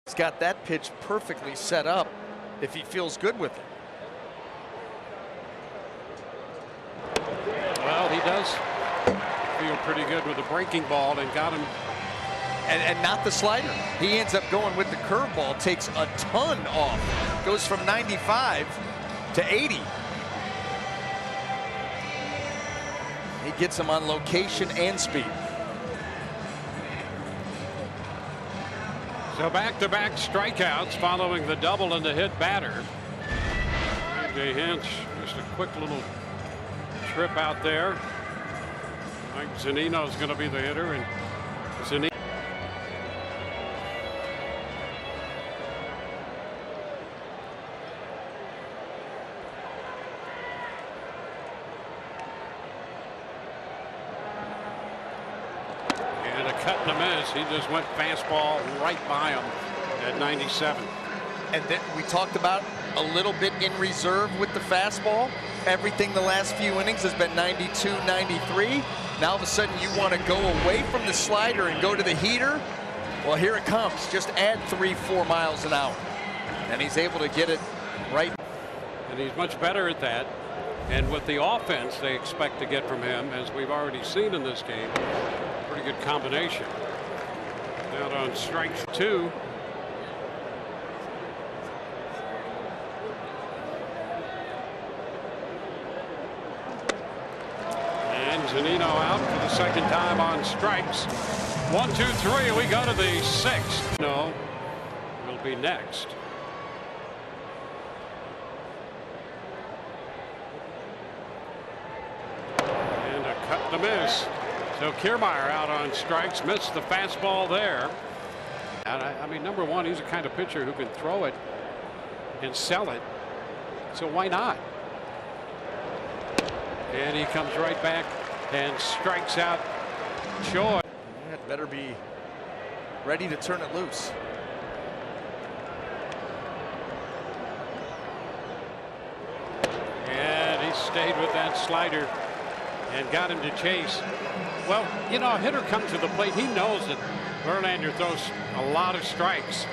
He's got that pitch perfectly set up if he feels good with it. Well, he does feel pretty good with the breaking ball and got him. And not the slider. He ends up going with the curveball, takes a ton off. Goes from 95 to 80. He gets him on location and speed. So back-to-back strikeouts following the double and the hit batter. A.J. Hinch, just a quick little trip out there. Mike Zunino is going to be the hitter, and Zunino. And a cut and a miss. He just went fastball right by him at 97. And then we talked about a little bit in reserve with the fastball. Everything the last few innings has been 92, 93. Now all of a sudden you want to go away from the slider and go to the heater. Well, here it comes. Just add 3-4 miles an hour. And he's able to get it right. And he's much better at that. And with the offense they expect to get from him, as we've already seen in this game, pretty good combination. Out on strikes 2. Zunino out for the second time on strikes. 1, 2, 3. We go to the 6th. No, will be next. And a cut to miss. So Kiermaier out on strikes, missed the fastball there. And I mean, number one, he's the kind of pitcher who can throw it and sell it. So why not? And he comes right back and strikes out Choi. That better be ready to turn it loose. And he stayed with that slider and got him to chase. Well, you know, a hitter comes to the plate. He knows that Verlander throws a lot of strikes.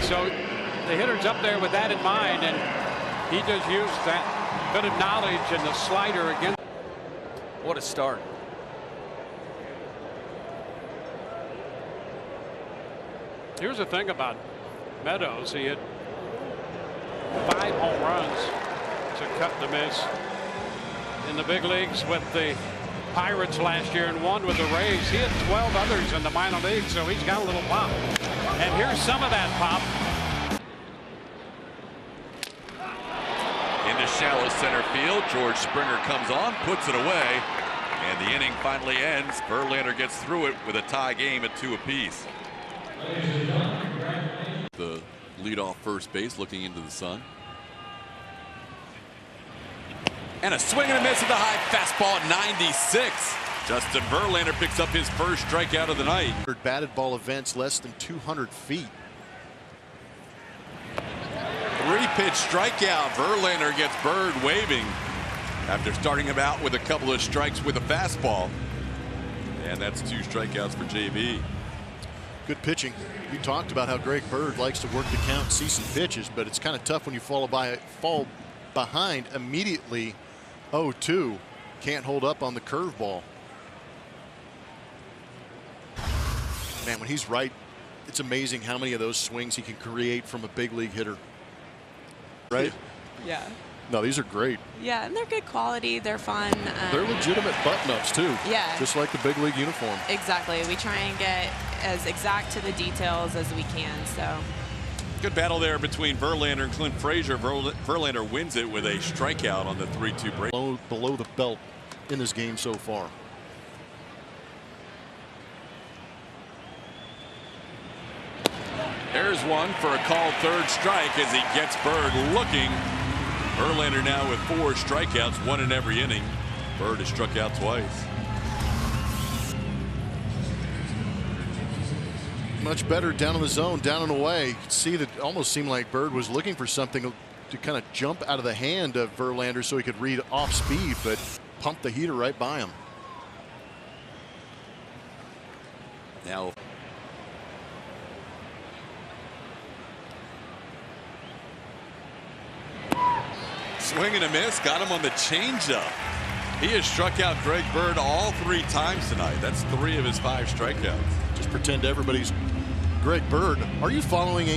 So the hitter's up there with that in mind, and he just used that bit of knowledge and the slider against. What a start. Here's the thing about Meadows. He had 5 home runs to cut the miss in the big leagues with the Pirates last year and 1 with the Rays. He had 12 others in the minor leagues, so he's got a little pop. And here's some of that pop. Into shallow center field. George Springer comes on, puts it away, and the inning finally ends. Verlander gets through it with a tie game at 2 apiece. The leadoff first base looking into the sun. And a swing and a miss at the high fastball at 96. Justin Verlander picks up his first strikeout of the night. Batted ball events less than 200 feet. 3-pitch strikeout. Verlander gets Bird waving after starting him out with a couple of strikes with a fastball. And that's 2 strikeouts for JV. Good pitching. You talked about how Greg Bird likes to work the count, see some pitches, but it's kind of tough when you fall behind immediately. 0-2. Can't hold up on the curveball. Man, when he's right, it's amazing how many of those swings he can create from a big league hitter. Right? Yeah. No, these are great. Yeah, and they're good quality. They're fun. They're legitimate button-ups, too. Yeah. Just like the big league uniform. Exactly. We try and get as exact to the details as we can. So. Good battle there between Verlander and Clint Frazier. Verlander wins it with a strikeout on the 3-2 break. Below the belt in this game so far. There's one for a called third strike as he gets Bird looking. Verlander now with 4 strikeouts, 1 in every inning. Bird has struck out twice. Much better down in the zone, down and away. You could see that it almost seemed like Bird was looking for something to kind of jump out of the hand of Verlander so he could read off speed, but pumped the heater right by him. Now Swing and a miss. Got him on the changeup. He has struck out Greg Bird all 3 times tonight. That's 3 of his 5 strikeouts. Just pretend everybody's Greg Bird. Are you following a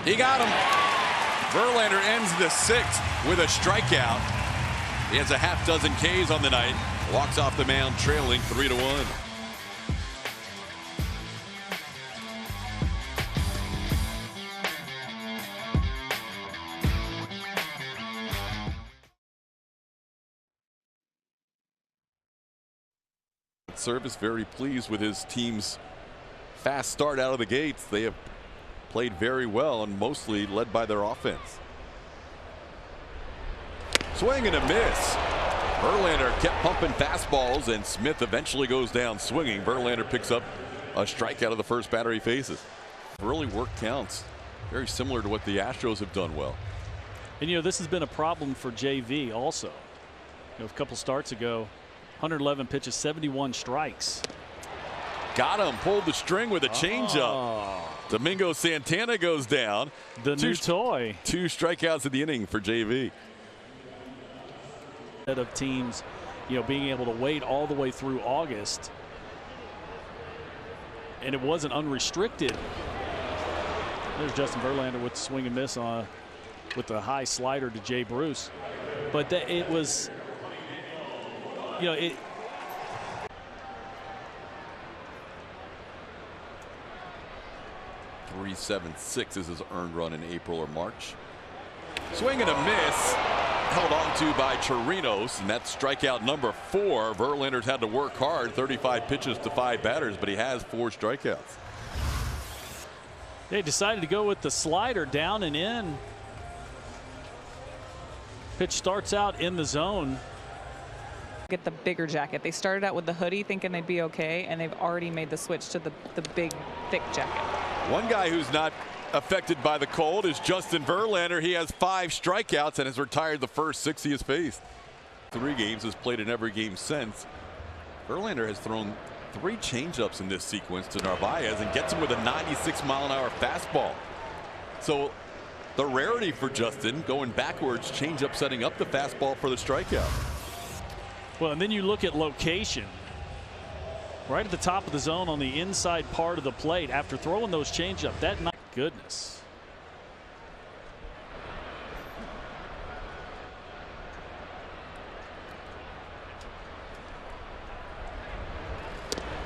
He got him. Verlander ends the 6th with a strikeout. He has a half dozen Ks on the night. Walks off the mound trailing 3-1. Service very pleased with his team's fast start out of the gates. They have played very well and mostly led by their offense. Swing and a miss. Verlander kept pumping fastballs, and Smith eventually goes down swinging. Verlander picks up a strikeout of the first batter he faces. Really work counts. Very similar to what the Astros have done well. And this has been a problem for JV also. A couple starts ago, 111 pitches, 71 strikes. Got him. Pulled the string with a changeup. Domingo Santana goes down. The new toy. 2 strikeouts in the inning for JV. Of teams, being able to wait all the way through August, and it wasn't unrestricted. There's Justin Verlander with the swing and miss with the high slider to Jay Bruce, but it was, 3.76 is his earned run in April or March. Swing and a miss. Held on to by Chirinos, and that's strikeout number 4. Verlander's had to work hard, 35 pitches to 5 batters, but he has 4 strikeouts. They decided to go with the slider down and in. Pitch starts out in the zone. Get the bigger jacket. They started out with the hoodie thinking they'd be okay, and they've already made the switch to the big, thick jacket. One guy who's not affected by the cold is Justin Verlander. He has 5 strikeouts and has retired the first 6 he has faced. 3 games, has played in every game since. Verlander has thrown 3 changeups in this sequence to Narvaez and gets him with a 96-mile-an-hour fastball. So the rarity for Justin, going backwards, changeup setting up the fastball for the strikeout. Well, and then you look at location. Right at the top of the zone on the inside part of the plate after throwing those changeup. That night, goodness.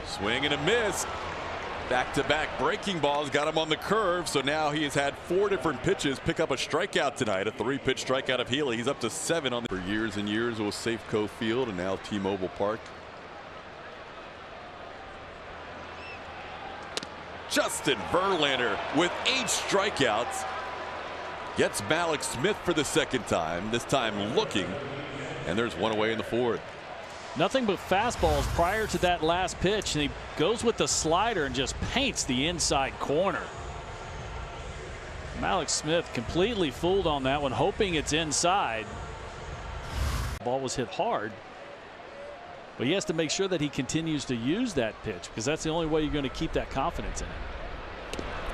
Swing and a miss. Back-to-back breaking balls got him on the curve, so now he has had 4 different pitches pick up a strikeout tonight. A 3-pitch strikeout of Healy. He's up to 7 on for years and years. It was Safeco Field and now T-Mobile Park. Justin Verlander with 8 strikeouts gets Mallex Smith for the 2nd time, this time looking, and there's 1 away in the 4th. Nothing but fastballs prior to that last pitch, and he goes with the slider and just paints the inside corner. Mallex Smith completely fooled on that one, hoping it's inside. The ball was hit hard, but he has to make sure that he continues to use that pitch, because that's the only way you're going to keep that confidence in it.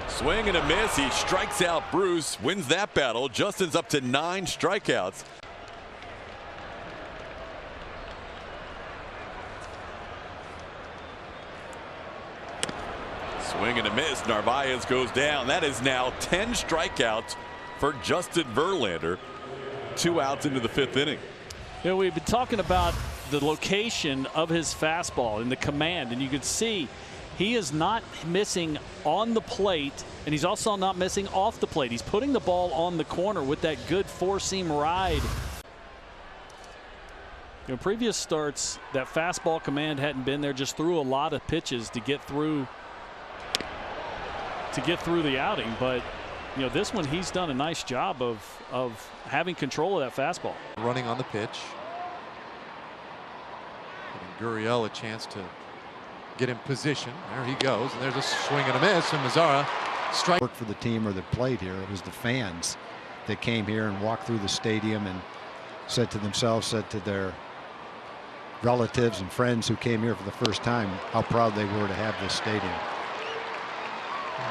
Swing and a miss. He strikes out Bruce, wins that battle. Justin's up to 9 strikeouts. Swing and a miss. Narvaez goes down. That is now 10 strikeouts for Justin Verlander. 2 outs into the 5th inning. We've been talking about the location of his fastball and the command, and you can see he is not missing on the plate, and he's also not missing off the plate. He's putting the ball on the corner with that good 4-seam ride. In previous starts, that fastball command hadn't been there, just threw a lot of pitches to get through the outing. But this one, he's done a nice job of having control of that fastball. Running on the pitch, giving Gurriel a chance to get in position. There he goes, and there's a swing and a miss, and Mazara strike. Worked for the team or that played here. It was the fans that came here and walked through the stadium and said to themselves, said to their relatives and friends who came here for the first time, how proud they were to have this stadium.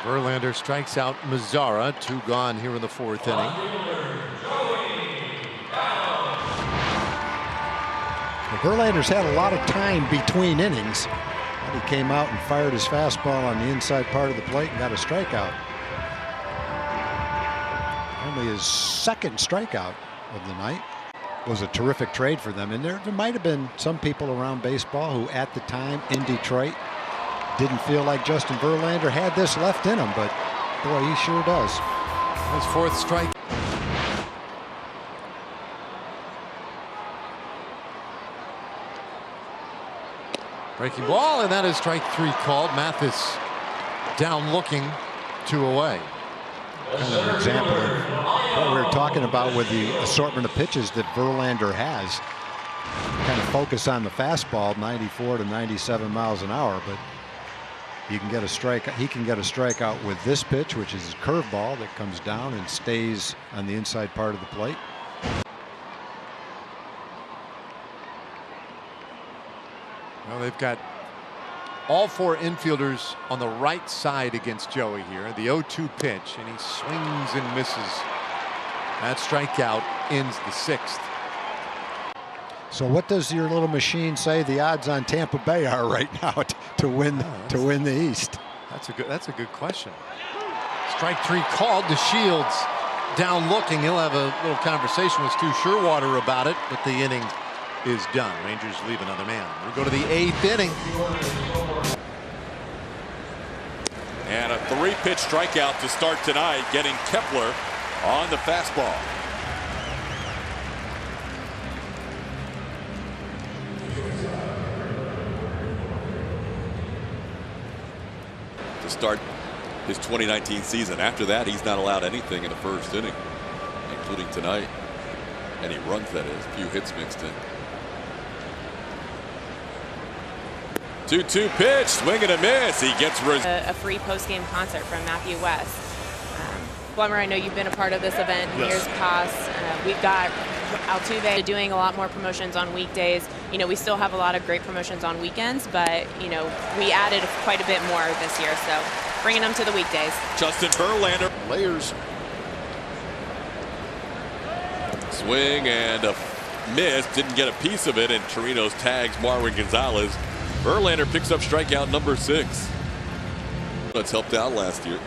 Verlander strikes out Mazzara. 2 gone here in the 4th inning. Well, Verlander's had a lot of time between innings. And he came out and fired his fastball on the inside part of the plate and got a strikeout. Only his 2nd strikeout of the night. Was a terrific trade for them. And there might have been some people around baseball who at the time in Detroit didn't feel like Justin Verlander had this left in him, but boy, he sure does. His 4th strike. Breaking ball, and that is strike 3 called. Mathis down looking, 2 away. Kind of an example of what we were talking about with the assortment of pitches that Verlander has. Kind of focus on the fastball, 94 to 97 miles an hour, but you can get a strike. He can get a strikeout with this pitch, which is his curveball that comes down and stays on the inside part of the plate. Well, they've got all 4 infielders on the right side against Joey here. The 0-2 pitch, and he swings and misses. That strikeout ends the 6th. So what does your little machine say the odds on Tampa Bay are right now to win the East? That's a good question. Strike 3 called to Shields. Down looking. He'll have a little conversation with Stu Sherwater about it, but the inning is done. Rangers leave another man. We go to the 8th inning. And a 3-pitch strikeout to start tonight, getting Kepler on the fastball. To start his 2019 season. After that, he's not allowed anything in the 1st inning, including tonight. Any runs, that is. A few hits mixed in. 2-2 pitch, swing and a miss. He gets a free post-game concert from Matthew West. Blummer, I know you've been a part of this event in years past. We've got Altuve doing a lot more promotions on weekdays. You know, we still have a lot of great promotions on weekends, but, you know, we added quite a bit more this year, so bringing them to the weekdays. Justin Verlander. Layers. Swing and a miss. Didn't get a piece of it, and Torino's tags Marwin Gonzalez. Verlander picks up strikeout number 6. That's helped out last year.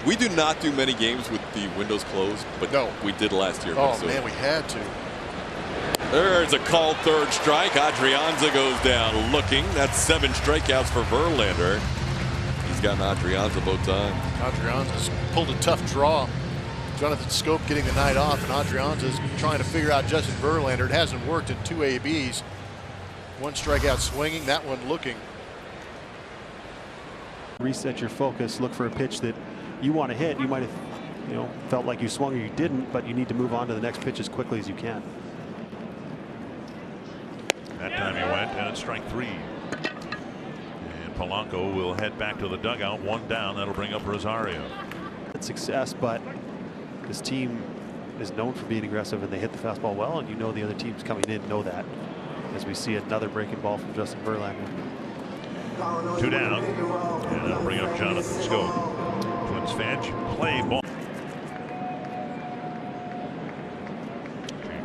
We do not do many games with the windows closed, but no, we did last year. Oh man, we had to. There's a called 3rd strike. Adrianza goes down looking. That's 7 strikeouts for Verlander. He's gotten Adrianza both times. Adrianza's pulled a tough draw. Jonathan Scope getting the night off, and Adrianza's trying to figure out Justin Verlander. It hasn't worked in 2 ABs. 1 strikeout swinging, that one looking. Reset your focus, look for a pitch that you want to hit. You might have, felt like you swung or you didn't, but you need to move on to the next pitch as quickly as you can. That time he went, and it's strike 3. And Polanco will head back to the dugout, 1 down. That'll bring up Rosario. It's success, but this team is known for being aggressive, and they hit the fastball well, and the other teams coming in know that. As we see another breaking ball from Justin Verlander. 2 down, and that'll bring up Jonathan Scope. Twins fans play ball.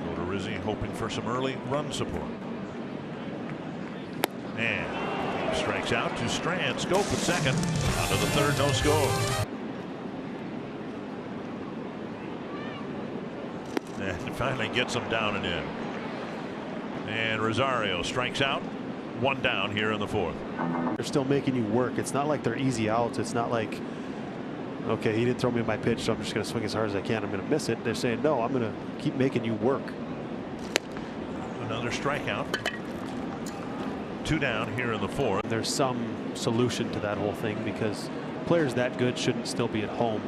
Go to Rizzi, hoping for some early run support. And he strikes out to Strand. Scope at second. On to the 3rd, no score. And finally gets him down and in. And Rosario strikes out. 1 down here in the 4th. They're still making you work. It's not like they're easy outs. It's not like, okay, he didn't throw me my pitch, so I'm just going to swing as hard as I can. I'm going to miss it. They're saying, no, I'm going to keep making you work. Another strikeout. 2 down here in the 4th. There's some solution to that whole thing, because players that good shouldn't still be at home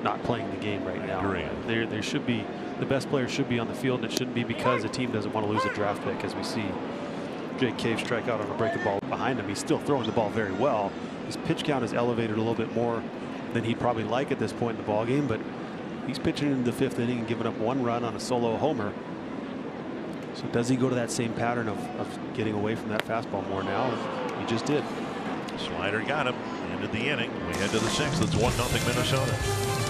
not playing the game right now. There should be, the best players should be on the field, and it shouldn't be because a team doesn't want to lose a draft pick, as we see Jake Cave strike out on a breaking ball behind him. He's still throwing the ball very well. His pitch count is elevated a little bit more than he'd probably like at this point in the ball game, but he's pitching in the 5th inning and giving up 1 run on a solo homer. So does he go to that same pattern of getting away from that fastball more now? He just did. Slider got him. Ended the inning. We head to the 6th. It's 1-0 Minnesota.